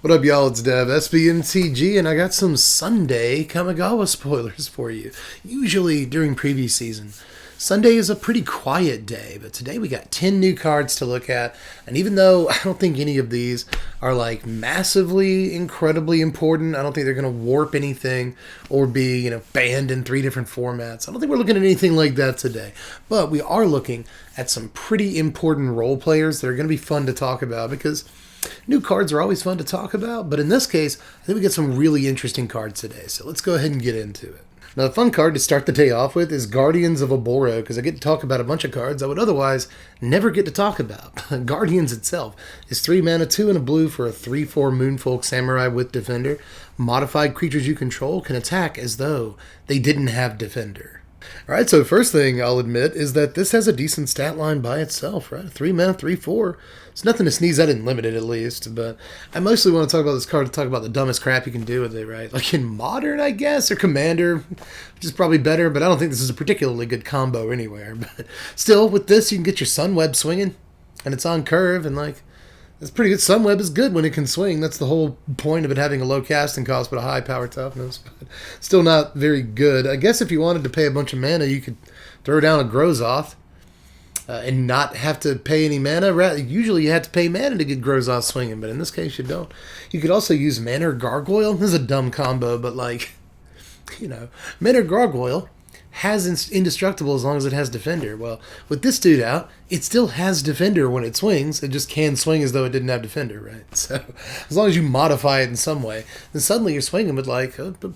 What up, y'all? It's Dev, SBMTG, and I got some Sunday Kamigawa spoilers for you. Usually during preview season, Sunday is a pretty quiet day, but today we got 10 new cards to look at, and even though I don't think any of these are like massively, incredibly important, I don't think they're going to warp anything or be, banned in 3 different formats. I don't think we're looking at anything like that today, but we are looking at some pretty important role players that are going to be fun to talk about because new cards are always fun to talk about, but in this case, I think we get some really interesting cards today, so let's go ahead and get into it. Now, the fun card to start the day off with is Guardians of Oboro, because I get to talk about a bunch of cards I would otherwise never get to talk about. Guardians itself is 3 mana, 2 and a blue for a 3/4 Moonfolk Samurai with Defender. Modified creatures you control can attack as though they didn't have Defender. Alright, so first thing I'll admit is that this has a decent stat line by itself, right? 3 mana, 3/4. It's nothing to sneeze at in Limited, at least, but I mostly want to talk about this card to talk about the dumbest crap you can do with it, right? Like in Modern, I guess, or Commander, which is probably better, but I don't think this is a particularly good combo anywhere. But still, with this, you can get your Sunweb swinging, and it's on curve, and it's pretty good. Sunweb is good when it can swing. That's the whole point of it having a low casting cost but a high power toughness. But still not very good. I guess if you wanted to pay a bunch of mana, you could throw down a Grozoth and not have to pay any mana. Usually you have to pay mana to get Grozoth swinging, but in this case you don't. You could also use Mana or Gargoyle. This is a dumb combo, but Mana or Gargoyle has Indestructible as long as it has Defender. Well, with this dude out, it still has Defender when it swings. It just can swing as though it didn't have Defender, right? So, as long as you modify it in some way, then suddenly you're swinging with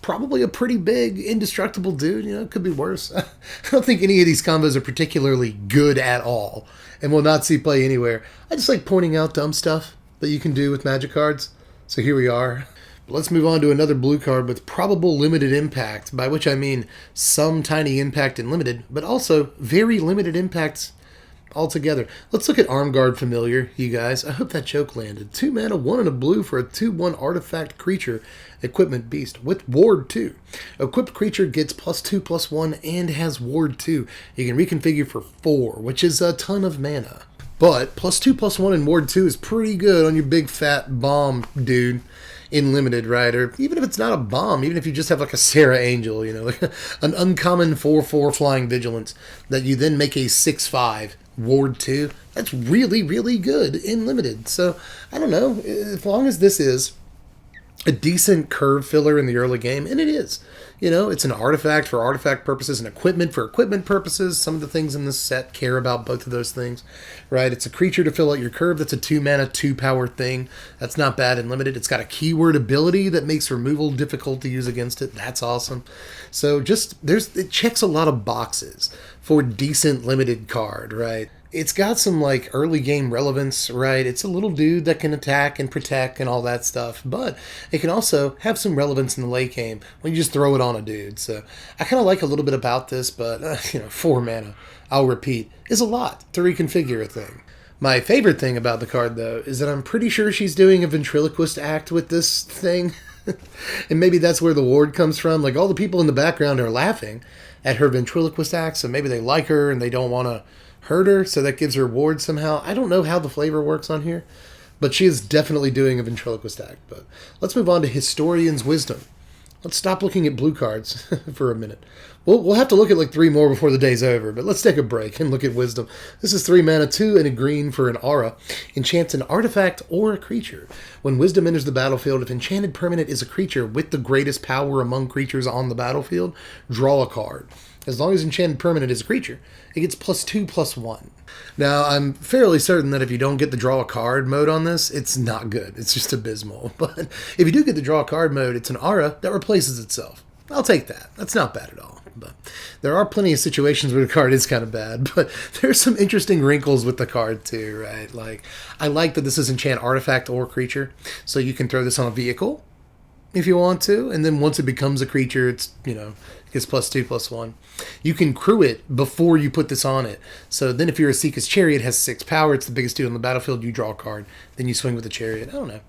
probably a pretty big Indestructible dude. It could be worse. I don't think any of these combos are particularly good at all and will not see play anywhere. I just like pointing out dumb stuff that you can do with Magic cards. So here we are. Let's move on to another blue card with probable limited impact, by which I mean some tiny impact in limited, but also very limited impacts altogether. Let's look at Armguard Familiar, you guys. I hope that joke landed. 2 mana, 1 and a blue for a 2/1 artifact creature, equipment beast, with Ward 2. Equipped creature gets +2/+1 and has Ward 2. You can reconfigure for 4, which is a ton of mana. But +2/+1 and Ward 2 is pretty good on your big fat bomb dude in Limited, right? Or even if it's not a bomb, even if you just have like a Sarah Angel, like an uncommon 4/4 flying vigilance that you then make a 6/5 Ward 2, that's really, really good in Limited. So, I don't know, as long as this is a decent curve filler in the early game, and it is. It's an artifact for artifact purposes and equipment for equipment purposes. Some of the things in this set care about both of those things, right? It's a creature to fill out your curve. That's a 2 mana, 2 power thing. That's not bad in Limited. It's got a keyword ability that makes removal difficult to use against it. That's awesome. So it checks a lot of boxes for decent Limited card, right? It's got some early game relevance, right? It's a little dude that can attack and protect and all that stuff, but it can also have some relevance in the late game when you just throw it on a dude. So I kind of like a little bit about this, but 4 mana, I'll repeat, is a lot to reconfigure a thing. My favorite thing about the card, though, is that I'm pretty sure she's doing a ventriloquist act with this thing. And maybe that's where the ward comes from. All the people in the background are laughing at her ventriloquist act, so maybe they like her and they don't want to hurt her, so that gives her ward somehow. I don't know how the flavor works on here, but she is definitely doing a ventriloquist act. But let's move on to Historian's Wisdom. Let's stop looking at blue cards for a minute. We'll have to look at 3 more before the day's over, but let's take a break and look at Wisdom. This is 3 mana, 2 and a green for an aura. Enchants an artifact or a creature. When Wisdom enters the battlefield, if enchanted permanent is a creature with the greatest power among creatures on the battlefield, draw a card. As long as enchanted permanent is a creature, it gets +2/+1. Now, I'm fairly certain that if you don't get the draw a card mode on this, it's not good. It's just abysmal. But if you do get the draw a card mode, it's an aura that replaces itself. I'll take that. That's not bad at all. But there are plenty of situations where the card is kind of bad, but there's some interesting wrinkles with the card too, right? I like that this is enchant artifact or creature, so you can throw this on a vehicle if you want to, and then once it becomes a creature, it's, gets +2/+1. You can crew it before you put this on it. So then if you're a Seeker's Chariot, it has 6 power, it's the biggest dude on the battlefield, you draw a card, then you swing with the Chariot. I don't know.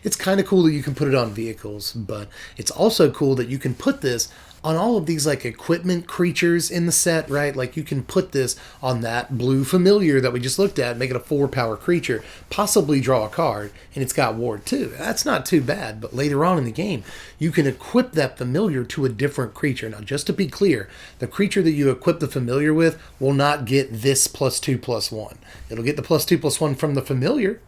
It's kind of cool that you can put it on vehicles, but it's also cool that you can put this On all of these like equipment creatures in the set, right? Like you can put this on that blue familiar that we just looked at, make it a 4-power creature, possibly draw a card, and it's got ward 2. That's not too bad, but later on in the game, you can equip that familiar to a different creature. Now, just to be clear, the creature that you equip the familiar with will not get this +2/+1. It'll get the +2/+1 from the familiar,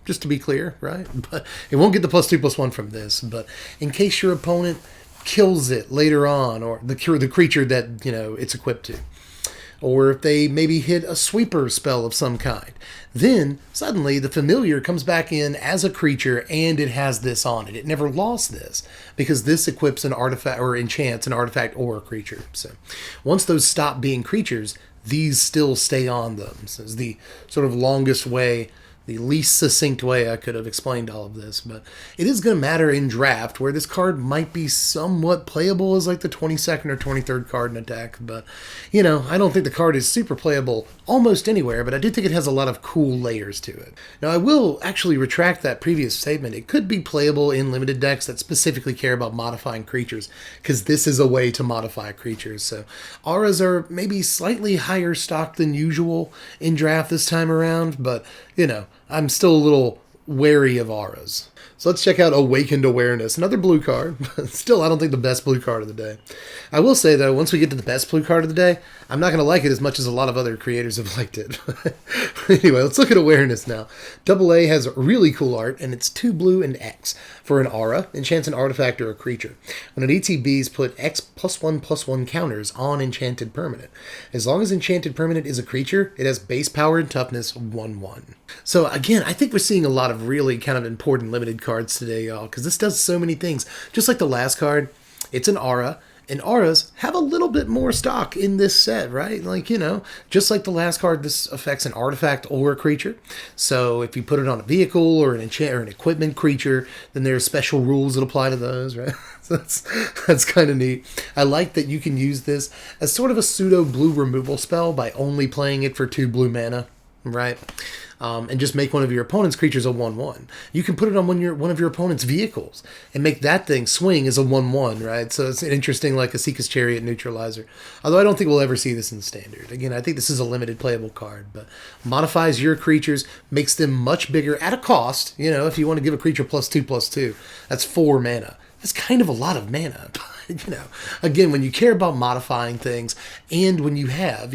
just to be clear, right? But it won't get the +2/+1 from this. But in case your opponent kills it later on, or the creature that, it's equipped to, or if they maybe hit a sweeper spell of some kind, then suddenly the familiar comes back in as a creature and it has this on it. It never lost this because this equips an artifact or enchants an artifact or a creature. So once those stop being creatures, these still stay on them. So it's the sort of longest way, the least succinct way I could have explained all of this, but it is going to matter in draft, where this card might be somewhat playable as like the 22nd or 23rd card in a deck, but, I don't think the card is super playable almost anywhere, but I do think it has a lot of cool layers to it. Now, I will actually retract that previous statement. It could be playable in limited decks that specifically care about modifying creatures, because this is a way to modify creatures. So auras are maybe slightly higher stock than usual in draft this time around, but, I'm still a little wary of auras. So let's check out Awakened Awareness, another blue card, but still I don't think the best blue card of the day. I will say, though, once we get to the best blue card of the day, I'm not going to like it as much as a lot of other creators have liked it. Anyway, let's look at Awareness now. AA has really cool art, and it's 2 blue and X. For an aura, enchants an artifact or a creature. When it ETBs, put X +1/+1 counters on enchanted permanent. As long as enchanted permanent is a creature, it has base power and toughness 1/1. So again, I think we're seeing a lot of really kind of important limited cards today, y'all, because this does so many things. Just like the last card, it's an aura, and auras have a little bit more stock in this set, right? Like, just like the last card, this affects an artifact or a creature. So if you put it on a vehicle or an enchant or an equipment creature, then there's special rules that apply to those, right? So that's kind of neat. I like that you can use this as sort of a pseudo blue removal spell by only playing it for 2 blue mana, right? And just make one of your opponent's creatures a 1/1. You can put it on one of your opponent's vehicles and make that thing swing as a 1/1, right? So it's interesting, like a Seeker's Chariot neutralizer. Although I don't think we'll ever see this in the standard. Again, I think this is a limited playable card, but modifies your creatures, makes them much bigger at a cost. If you want to give a creature +2/+2, that's 4 mana. That's kind of a lot of mana. Again, when you care about modifying things, and when you have,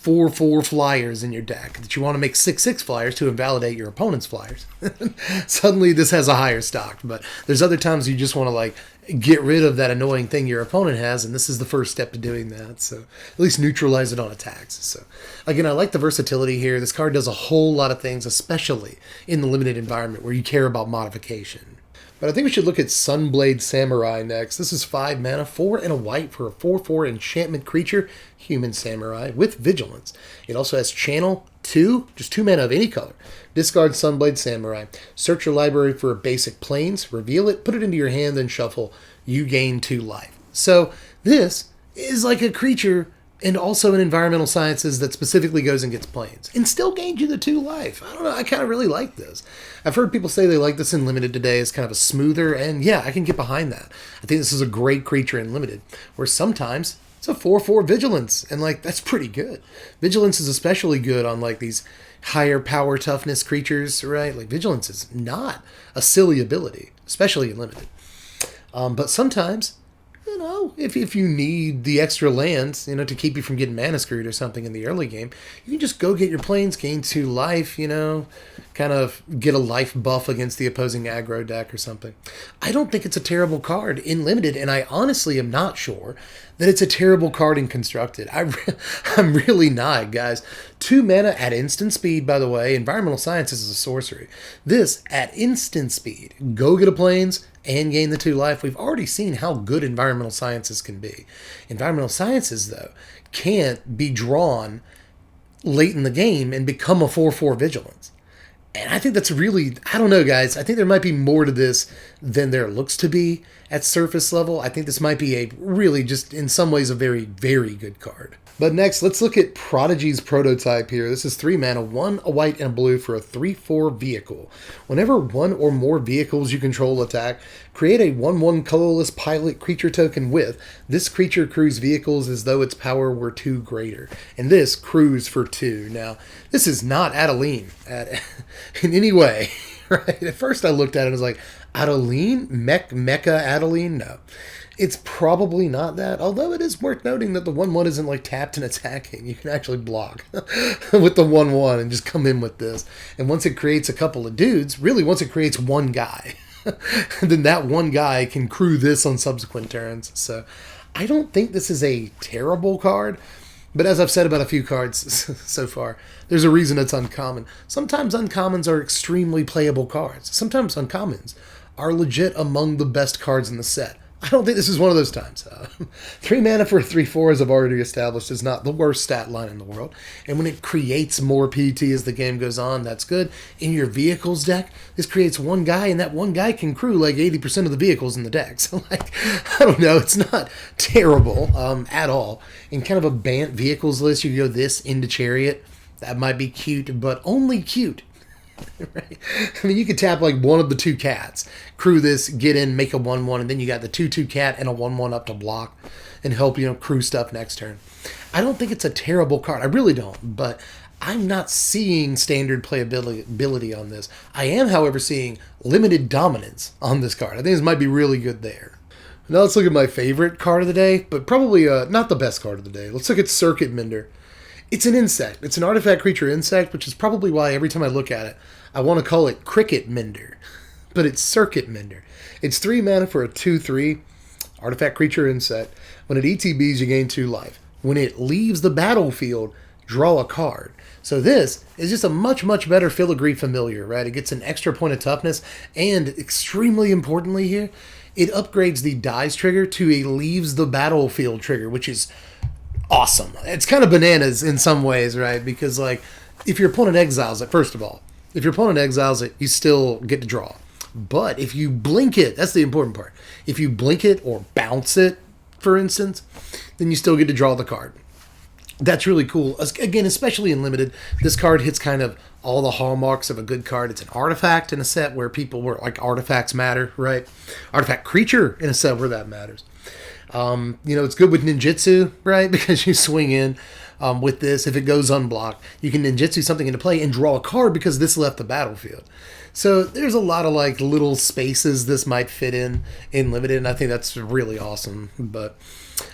4/4 flyers in your deck, that you want to make 6/6 flyers to invalidate your opponent's flyers, suddenly this has a higher stock. But there's other times you just want to get rid of that annoying thing your opponent has, and this is the first step to doing that. So at least neutralize it on attacks. So again, I like the versatility here. This card does a whole lot of things, especially in the limited environment where you care about modification. But I think we should look at Sunblade Samurai next. This is 5 mana, 4 and a white for a 4/4 enchantment creature, human samurai, with vigilance. It also has channel 2, just 2 mana of any color. Discard Sunblade Samurai. Search your library for a basic plains, reveal it, put it into your hand, then shuffle. You gain 2 life. So this is like a creature and also in environmental sciences that specifically goes and gets planes, and still gains you the 2 life. I don't know, I kind of really like this. I've heard people say they like this in Limited today as kind of a smoother, and yeah, I can get behind that. I think this is a great creature in Limited, where sometimes it's a 4/4 Vigilance, and that's pretty good. Vigilance is especially good on these higher power toughness creatures, right? Vigilance is not a silly ability, especially in Limited. But sometimes, if you need the extra lands, to keep you from getting mana screwed or something in the early game, you can just go get your planes, gain 2 life, kind of get a life buff against the opposing aggro deck or something. I don't think it's a terrible card in Limited, and I honestly am not sure that it's a terrible card in Constructed. I'm really not, guys. 2 mana at instant speed, by the way. Environmental Sciences is a sorcery. This, at instant speed, go get a planes and gain the 2 life. We've already seen how good Environmental Sciences can be. Environmental Sciences, though, can't be drawn late in the game and become a 4/4 Vigilance. And I think that's really, I don't know, guys. I think there might be more to this than there looks to be at surface level. I think this might be a really just, in some ways, a very, very good card. But next, let's look at Prodigy's prototype here. This is 3 mana, 1 a white and a blue for a 3/4 vehicle. Whenever one or more vehicles you control attack, create a 1/1 colorless pilot creature token with this creature crews vehicles as though its power were 2 greater. And this crews for 2. Now, this is not Adeline in any way. Right? At first I looked at it and was like, Adeline? Mecha Adeline? No. It's probably not that, although it is worth noting that the 1/1 isn't like tapped and attacking. You can actually block with the 1/1 and just come in with this. And once it creates a couple of dudes, really once it creates one guy, then that one guy can crew this on subsequent turns. So I don't think this is a terrible card, but as I've said about a few cards so far, there's a reason it's uncommon. Sometimes uncommons are extremely playable cards. Sometimes uncommons are legit among the best cards in the set. I don't think this is one of those times. 3 mana for a 3/4, as I've already established, is not the worst stat line in the world. And when it creates more PT as the game goes on, that's good. In your vehicles deck, this creates one guy, and that one guy can crew like 80% of the vehicles in the deck. So, like, I don't know, it's not terrible at all. In kind of a Bant vehicles list, you go this into Chariot. That might be cute, but only cute. Right? I mean, you could tap like one of the 2 cats, crew this, get in, make a 1/1, and then you got the 2/2 cat and a 1/1 up to block and help, crew stuff next turn. I don't think it's a terrible card. I really don't, but I'm not seeing standard playability on this. I am, however, seeing limited dominance on this card. I think this might be really good there. Now let's look at my favorite card of the day, but probably not the best card of the day. Let's look at Circuit Mender. It's an insect. It's an artifact creature insect, which is probably why every time I look at it, I want to call it Cricket Mender. But it's Circuit Mender. It's 3 mana for a 2/3 artifact creature insect. When it ETBs, you gain 2 life. When it leaves the battlefield, draw a card. So this is just a much, much better filigree familiar, right? It gets an extra point of toughness, and extremely importantly here, it upgrades the dies trigger to a leaves the battlefield trigger, which is awesome. It's kind of bananas in some ways, right? Because, like, if your opponent exiles it, first of all, if your opponent exiles it, you still get to draw. But if you blink it, that's the important part. If you blink it or bounce it, for instance, then you still get to draw the card. That's really cool. Again, especially in Limited, this card hits kind of all the hallmarks of a good card. It's an artifact in a set where artifacts matter, right? Artifact creature in a set where that matters. It's good with ninjutsu, right? Because you swing in with this. If it goes unblocked, you can ninjutsu something into play and draw a card because this left the battlefield. So there's a lot of like little spaces this might fit in Limited, and I think that's really awesome. But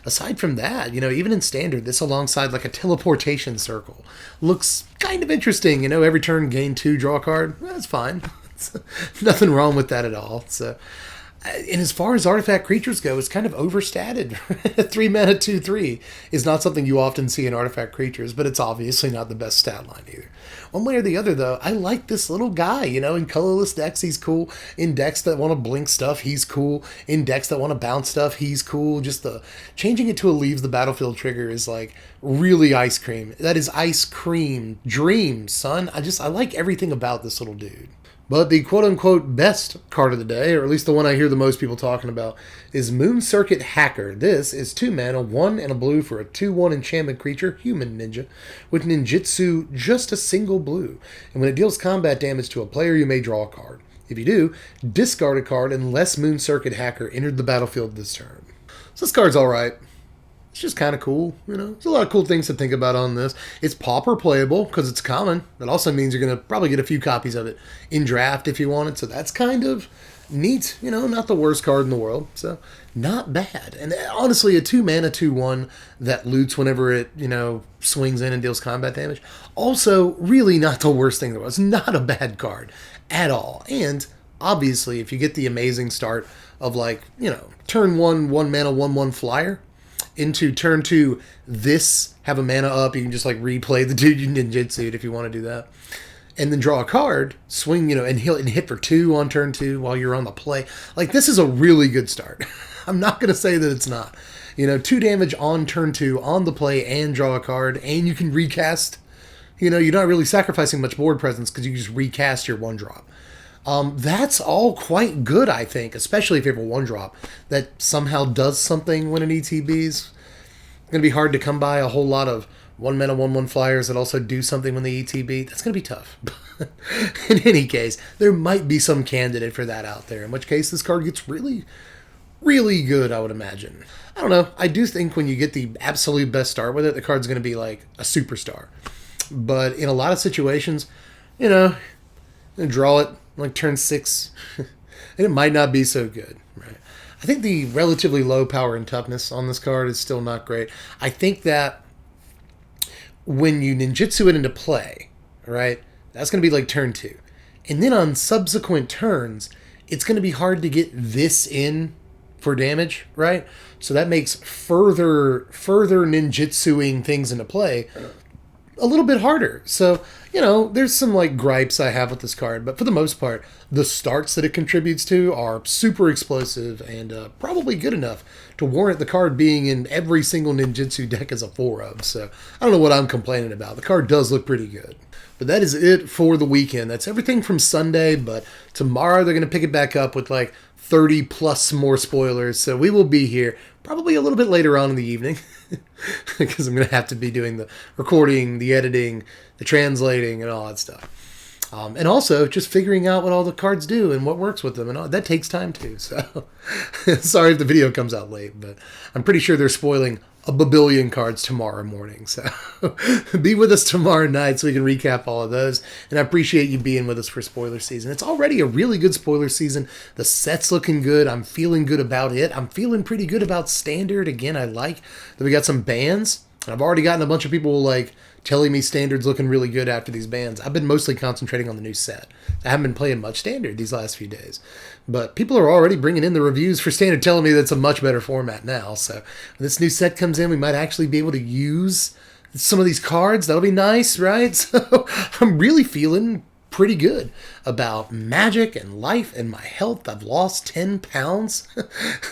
aside from that, even in Standard, this alongside like a teleportation circle looks kind of interesting. Every turn gain 2, draw a card. That's fine. Nothing wrong with that at all. So. And as far as artifact creatures go, it's kind of overstated. 3 mana 2/3 is not something you often see in artifact creatures, but it's obviously not the best stat line either. One way or the other, though, I like this little guy. In colorless decks, he's cool. In decks that want to blink stuff, he's cool. In decks that want to bounce stuff, he's cool. Just the changing it to a leaves the battlefield trigger is like really ice cream. That is ice cream dreams, son. I like everything about this little dude. But the quote-unquote best card of the day, or at least the one I hear the most people talking about, is Moon Circuit Hacker. This is 2 mana, 1 and a blue for a 2/1 enchantment creature, human ninja, with ninjutsu, just a single blue. And when it deals combat damage to a player, you may draw a card. If you do, discard a card unless Moon Circuit Hacker entered the battlefield this turn. So this card's alright. It's just kind of cool, There's a lot of cool things to think about on this. It's Pauper playable because it's common. That also means you're going to probably get a few copies of it in draft if you want it. So that's kind of neat, not the worst card in the world. So not bad. And honestly, a 2 mana 2/1 that loots whenever it, swings in and deals combat damage. Also, really not the worst thing in the world. It's not a bad card at all. And obviously, if you get the amazing start of turn 1, 1 mana, 1/1 flyer, into turn 2, this, have a mana up, you can just replay the dude you ninjutsu'd if you want to do that. And then draw a card, swing, and hit for 2 on turn 2 while you're on the play. This is a really good start. I'm not going to say that it's not. 2 damage on turn 2 on the play and draw a card, and you can recast. You're not really sacrificing much board presence because you just recast your 1-drop. That's all quite good, I think, especially if you have a 1-drop that somehow does something when it ETBs. going to be hard to come by a whole lot of 1-mana 1/1 flyers that also do something when they ETB. That's going to be tough. In any case, there might be some candidate for that out there, in which case this card gets really, really good, I would imagine. I don't know. I do think when you get the absolute best start with it, the card's going to be like a superstar. But in a lot of situations, draw it like turn 6, and it might not be so good, right? I think the relatively low power and toughness on this card is still not great. I think that when you ninjutsu it into play, right, that's going to be like turn 2. And then on subsequent turns, it's going to be hard to get this in for damage, right? So that makes further ninjutsuing things into play a little bit harder. So, there's some like gripes I have with this card, but for the most part, the starts that it contributes to are super explosive and probably good enough to warrant the card being in every single ninjutsu deck as a 4-of. So I don't know what I'm complaining about. The card does look pretty good. But that is it for the weekend. That's everything from Sunday, but tomorrow they're going to pick it back up with like 30 plus more spoilers. So we will be here probably a little bit later on in the evening because I'm going to have to be doing the recording, the editing, the translating, and all that stuff. And also just figuring out what all the cards do and what works with them. And all, that takes time too. So sorry if the video comes out late, but I'm pretty sure they're spoiling a babillion cards tomorrow morning. So be with us tomorrow night so we can recap all of those. And I appreciate you being with us for spoiler season. It's already a really good spoiler season. The set's looking good. I'm feeling good about it. I'm feeling pretty good about standard. Again, I like that we got some bans. I've already gotten a bunch of people like telling me standard's looking really good after these bans. I've been mostly concentrating on the new set. I haven't been playing much standard these last few days. But people are already bringing in the reviews for standard telling me that it's a much better format now. So when this new set comes in, we might actually be able to use some of these cards. That'll be nice, right? So I'm really feeling pretty good about Magic and life and my health. I've lost 10 pounds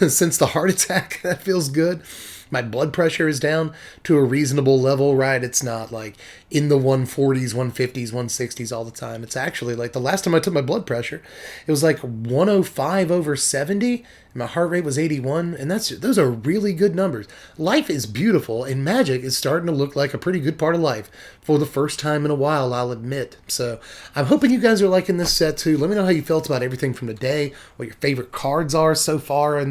since the heart attack. That feels good. My blood pressure is down to a reasonable level, right? It's not like in the 140s, 150s, 160s all the time. It's actually like the last time I took my blood pressure, it was like 105/70, and my heart rate was 81, and those are really good numbers. Life is beautiful, and Magic is starting to look like a pretty good part of life for the first time in a while, I'll admit. So I'm hoping you guys are liking this set too. Let me know how you felt about everything from today, what your favorite cards are so far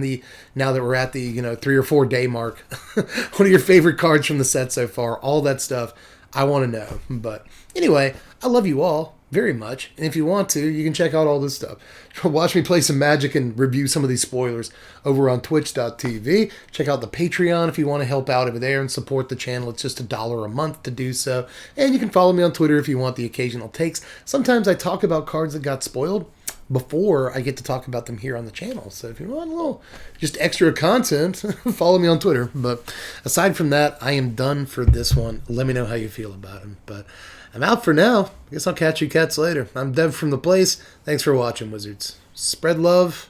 now that we're at the 3 or 4 day mark. What are your favorite cards from the set so far? All that stuff. I want to know. But anyway, I love you all very much. And if you want to, you can check out all this stuff. Watch me play some Magic and review some of these spoilers over on twitch.tv. Check out the Patreon if you want to help out over there and support the channel. It's just $1 a month to do so. And you can follow me on Twitter if you want the occasional takes. Sometimes I talk about cards that got spoiled before I get to talk about them here on the channel. So if you want a little just extra content, follow me on Twitter. But aside from that, I am done for this one. Let me know how you feel about him. But I'm out for now. I guess I'll catch you cats later. I'm Dev from The Place. Thanks for watching, Wizards. Spread love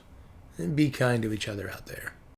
and be kind to each other out there.